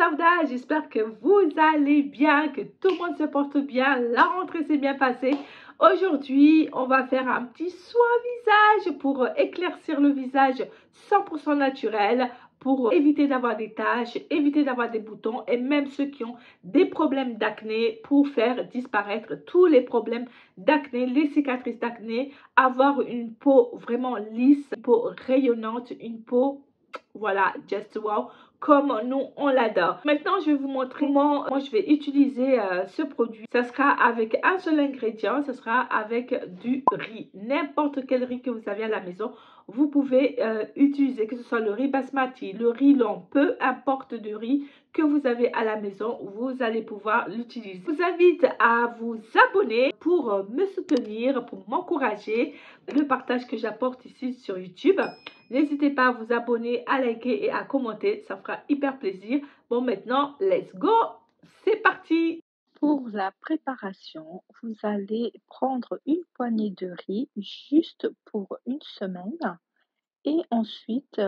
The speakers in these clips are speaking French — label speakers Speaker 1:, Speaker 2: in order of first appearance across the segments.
Speaker 1: Sauda, j'espère que vous allez bien, que tout le monde se porte bien, la rentrée s'est bien passée. Aujourd'hui, on va faire un petit soin visage pour éclaircir le visage 100% naturel, pour éviter d'avoir des taches, éviter d'avoir des boutons et même ceux qui ont des problèmes d'acné, pour faire disparaître tous les problèmes d'acné, les cicatrices d'acné, avoir une peau vraiment lisse, une peau rayonnante, une peau, voilà, just wow, comme nous on l'adore. Maintenant je vais vous montrer comment moi je vais utiliser ce produit. Ça sera avec un seul ingrédient, ce sera avec du riz, n'importe quel riz que vous avez à la maison. Vous pouvez utiliser, que ce soit le riz basmati, le riz long, peu importe de riz que vous avez à la maison, vous allez pouvoir l'utiliser. Je vous invite à vous abonner pour me soutenir, pour m'encourager, le partage que j'apporte ici sur YouTube. N'hésitez pas à vous abonner, à liker et à commenter, ça fera hyper plaisir. Bon, maintenant, let's go, c'est parti.
Speaker 2: Pour la préparation, vous allez prendre une poignée de riz juste pour une semaine et ensuite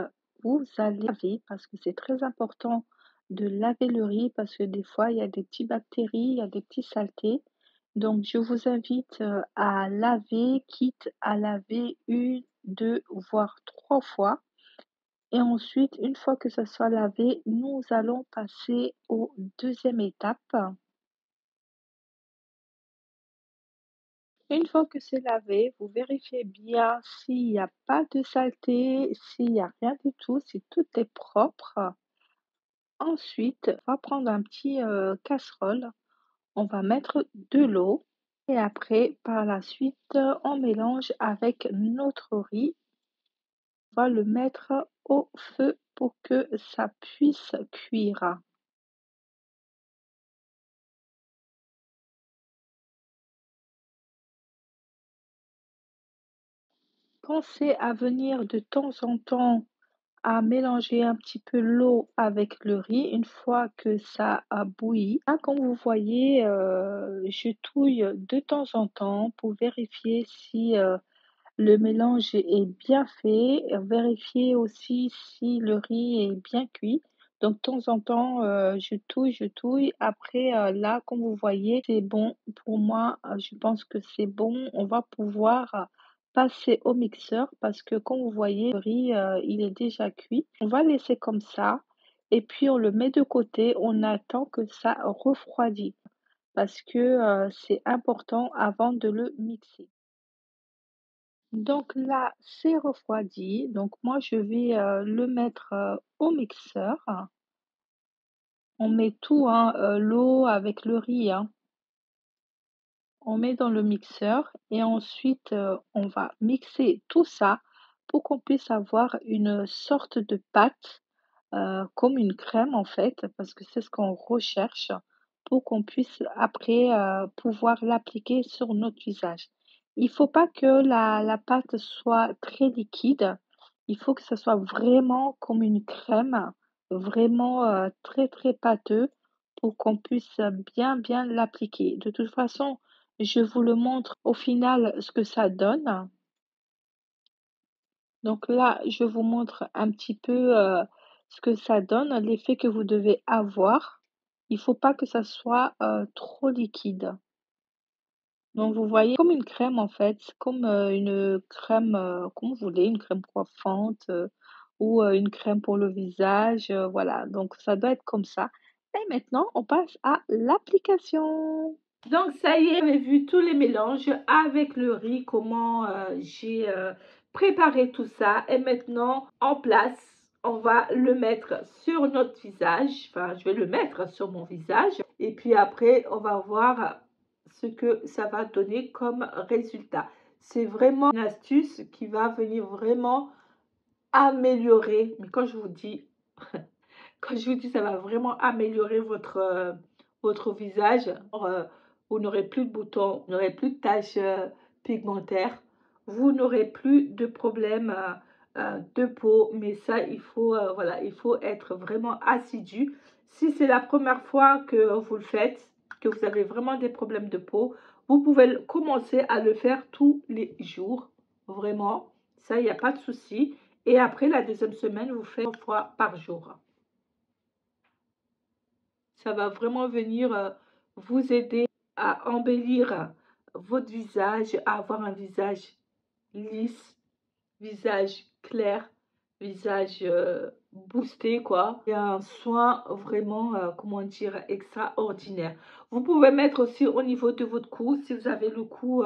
Speaker 2: vous allez laver parce que c'est très important de laver le riz parce que des fois il y a des petites bactéries, il y a des petites saletés. Donc je vous invite à laver, quitte à laver une, deux, voire trois fois. Et ensuite, une fois que ça soit lavé, nous allons passer aux deuxième étape. Une fois que c'est lavé, vous vérifiez bien s'il n'y a pas de saleté, s'il n'y a rien du tout, si tout est propre. Ensuite, on va prendre un petit casserole, on va mettre de l'eau et après, par la suite, on mélange avec notre riz. On va le mettre au feu pour que ça puisse cuire. Pensez à venir de temps en temps à mélanger un petit peu l'eau avec le riz une fois que ça a bouilli. Là, comme vous voyez, je touille de temps en temps pour vérifier si le mélange est bien fait, vérifier aussi si le riz est bien cuit. Donc, de temps en temps, je touille, je touille. Après, là, comme vous voyez, c'est bon pour moi. Je pense que c'est bon. On va pouvoir passer au mixeur parce que, comme vous voyez, le riz, il est déjà cuit. On va laisser comme ça et puis on le met de côté. On attend que ça refroidisse parce que c'est important avant de le mixer. Donc là, c'est refroidi. Donc moi, je vais le mettre au mixeur. On met tout, hein, l'eau avec le riz, hein. On met dans le mixeur et ensuite on va mixer tout ça pour qu'on puisse avoir une sorte de pâte, comme une crème en fait, parce que c'est ce qu'on recherche pour qu'on puisse après pouvoir l'appliquer sur notre visage. Il faut pas que la pâte soit très liquide, il faut que ça soit vraiment comme une crème, vraiment très très pâteux pour qu'on puisse bien bien l'appliquer. De toute façon, je vous le montre au final ce que ça donne. Donc là, je vous montre un petit peu, ce que ça donne, l'effet que vous devez avoir. Il faut pas que ça soit, trop liquide. Donc vous voyez comme une crème en fait, c'est comme, une crème, comme vous voulez, une crème coiffante, ou, une crème pour le visage, voilà. Donc ça doit être comme ça. Et maintenant, on passe à l'application.
Speaker 1: Donc ça y est, vous avez vu tous les mélanges avec le riz, comment j'ai préparé tout ça. Et maintenant, en place, on va le mettre sur notre visage. Enfin, je vais le mettre sur mon visage. Et puis après, on va voir ce que ça va donner comme résultat. C'est vraiment une astuce qui va venir vraiment améliorer. Mais quand je vous dis, quand je vous dis ça va vraiment améliorer votre visage, vous n'aurez plus de boutons, vous n'aurez plus de taches pigmentaires, vous n'aurez plus de problèmes de peau. Mais ça, il faut, voilà, il faut être vraiment assidu. Si c'est la première fois que vous le faites, que vous avez vraiment des problèmes de peau, vous pouvez commencer à le faire tous les jours. Vraiment, ça, il n'y a pas de souci. Et après la deuxième semaine, vous faites 3 fois par jour. Ça va vraiment venir vous aider à embellir votre visage, à avoir un visage lisse, visage clair, visage boosté quoi. Il y a un soin vraiment, comment dire, extraordinaire. Vous pouvez mettre aussi au niveau de votre cou, si vous avez le cou,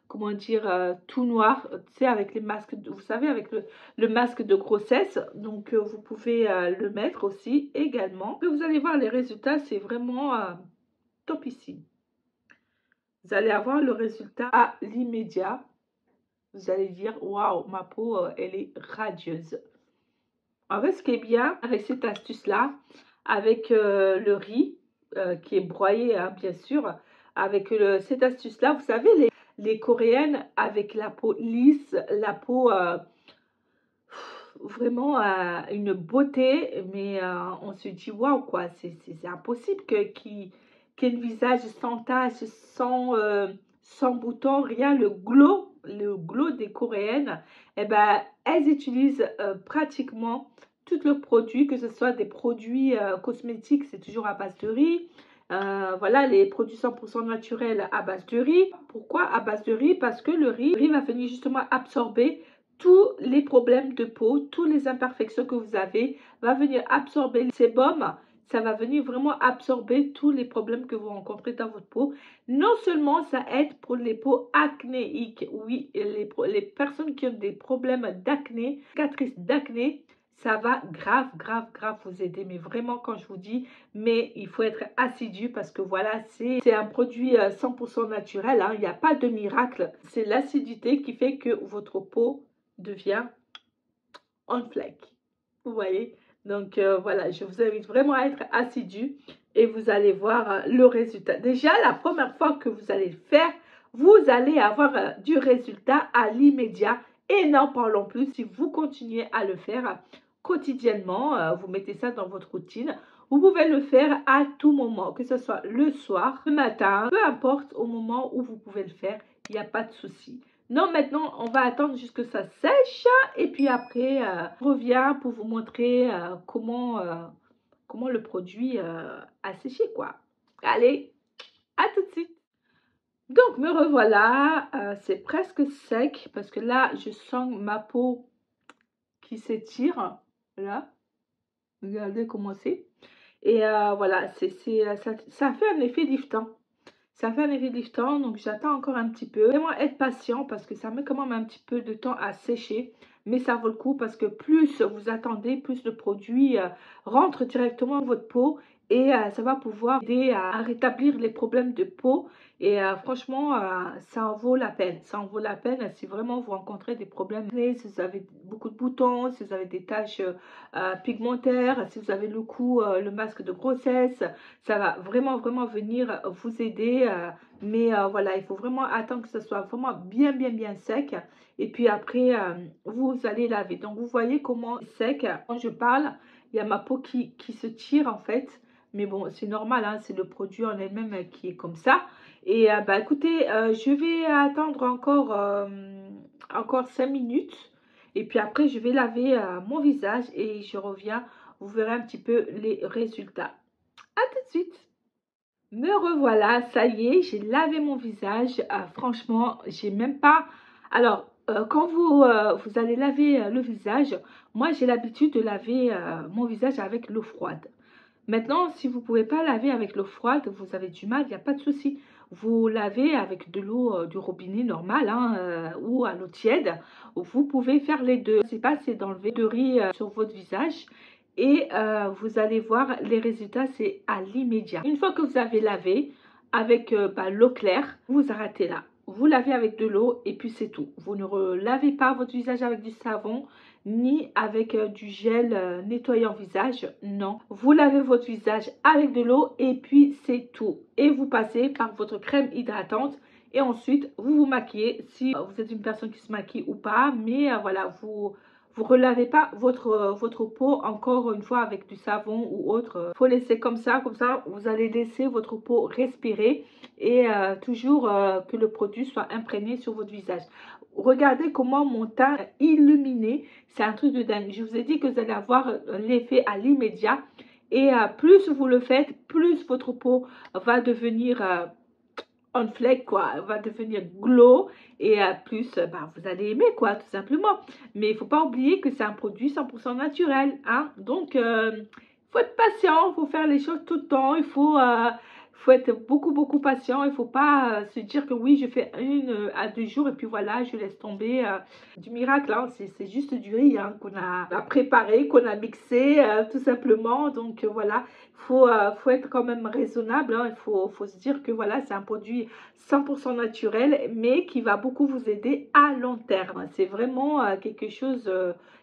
Speaker 1: comment dire, tout noir, tu sais, avec les masques, vous savez, avec le masque de grossesse. Donc, vous pouvez le mettre aussi également. Et vous allez voir les résultats, c'est vraiment topissime. Vous allez avoir le résultat à l'immédiat. Vous allez dire, waouh, ma peau, elle est radieuse. En fait, ce qui est bien avec cette astuce-là, avec le riz qui est broyé, hein, bien sûr, avec cette astuce-là, vous savez, les Coréennes avec la peau lisse, la peau vraiment une beauté, mais on se dit, waouh, quoi, c'est impossible qu'il y ait un visage sans taches, sans boutons, rien, le glow des Coréennes, eh ben, elles utilisent pratiquement tous leurs produits, que ce soit des produits cosmétiques, c'est toujours à base de riz. Voilà, les produits 100% naturels à base de riz. Pourquoi à base de riz? Parce que le riz va venir justement absorber tous les problèmes de peau, toutes les imperfections que vous avez, va venir absorber le sébum. Ça va venir vraiment absorber tous les problèmes que vous rencontrez dans votre peau. Non seulement ça aide pour les peaux acnéiques, oui, les personnes qui ont des problèmes d'acné, cicatrices d'acné, ça va grave vous aider. Mais vraiment, quand je vous dis, mais il faut être assidu parce que voilà, c'est un produit 100% naturel, hein, il n'y a pas de miracle. C'est l'acidité qui fait que votre peau devient on flake. Vous voyez? Donc voilà, je vous invite vraiment à être assidu et vous allez voir le résultat. Déjà, la première fois que vous allez le faire, vous allez avoir du résultat à l'immédiat. Et n'en parlons plus si vous continuez à le faire quotidiennement. Vous mettez ça dans votre routine. Vous pouvez le faire à tout moment, que ce soit le soir, le matin, peu importe au moment où vous pouvez le faire, il n'y a pas de souci. Non, maintenant, on va attendre jusqu'à ce que ça sèche et puis après, je reviens pour vous montrer comment le produit a séché, quoi. Allez, à tout de suite. Donc, me revoilà. C'est presque sec parce que là, je sens ma peau qui s'étire. Là, regardez comment c'est. Et voilà, ça fait un effet liftant. Ça fait un effet liftant, donc j'attends encore un petit peu. Vraiment être patient parce que ça met quand même un petit peu de temps à sécher. Mais ça vaut le coup parce que plus vous attendez, plus le produit rentre directement dans votre peau. Et ça va pouvoir aider à rétablir les problèmes de peau. Et franchement, ça en vaut la peine. Ça en vaut la peine si vraiment vous rencontrez des problèmes. Si vous avez beaucoup de boutons, si vous avez des taches pigmentaires, si vous avez le cou, le masque de grossesse, ça va vraiment venir vous aider. Mais voilà, il faut vraiment attendre que ce soit vraiment bien sec. Et puis après, vous allez laver. Donc vous voyez comment c'est sec. Quand je parle, il y a ma peau qui se tire en fait. Mais bon, c'est normal, hein, c'est le produit en elle-même qui est comme ça. Et bah écoutez, je vais attendre encore 5 minutes. Et puis après, je vais laver mon visage et je reviens. Vous verrez un petit peu les résultats. À tout de suite. Me revoilà, ça y est, j'ai lavé mon visage. Franchement, j'ai même pas... Alors, quand vous allez laver le visage, moi j'ai l'habitude de laver mon visage avec l'eau froide. Maintenant, si vous ne pouvez pas laver avec l'eau froide, vous avez du mal, il n'y a pas de souci. Vous lavez avec de l'eau du robinet normal hein, ou à l'eau tiède. Vous pouvez faire les deux. C'est pas, c'est d'enlever de riz sur votre visage et vous allez voir les résultats, c'est à l'immédiat. Une fois que vous avez lavé avec l'eau claire, vous arrêtez là. Vous lavez avec de l'eau et puis c'est tout. Vous ne relavez pas votre visage avec du savon ni avec du gel nettoyant visage, non. Vous lavez votre visage avec de l'eau et puis c'est tout. Et vous passez par votre crème hydratante et ensuite vous vous maquillez si vous êtes une personne qui se maquille ou pas. Mais voilà, vous relavez pas votre peau encore une fois avec du savon ou autre. Il faut laisser comme ça vous allez laisser votre peau respirer et toujours que le produit soit imprégné sur votre visage. Regardez comment mon teint est illuminé. C'est un truc de dingue. Je vous ai dit que vous allez avoir l'effet à l'immédiat. Et plus vous le faites, plus votre peau va devenir on flake quoi, va devenir glow et plus vous allez aimer quoi, tout simplement. Mais il faut pas oublier que c'est un produit 100% naturel, hein. Donc faut être patient, il faut faire les choses tout le temps, il faut être beaucoup patient. Il faut pas se dire que oui, je fais 1 à 2 jours et puis voilà, je laisse tomber. Du miracle, hein. C'est juste du riz, hein, qu'on a préparé, qu'on a mixé, tout simplement. Donc voilà, faut être quand même raisonnable, hein. Faut se dire que voilà, c'est un produit 100% naturel, mais qui va beaucoup vous aider à long terme. C'est vraiment quelque chose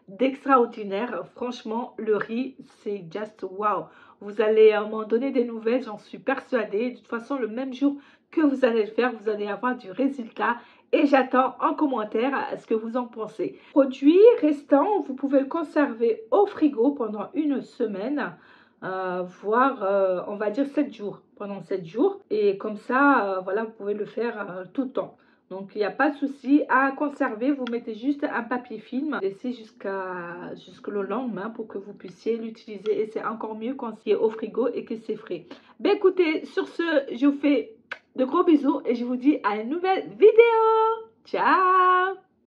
Speaker 1: d'extraordinaire. Franchement, le riz, c'est just wow. Vous allez m'en donner des nouvelles, j'en suis persuadée. De toute façon, le même jour que vous allez le faire, vous allez avoir du résultat. Et j'attends en commentaire ce que vous en pensez. Produit restant, vous pouvez le conserver au frigo pendant 1 semaine. Voire on va dire 7 jours, pendant 7 jours. Et comme ça, voilà, vous pouvez le faire tout le temps. Donc il n'y a pas de souci à conserver, vous mettez juste un papier film, laissez jusqu'au lendemain pour que vous puissiez l'utiliser. Et c'est encore mieux quand c'est au frigo et que c'est frais. Ben écoutez, sur ce, je vous fais de gros bisous et je vous dis à une nouvelle vidéo. Ciao!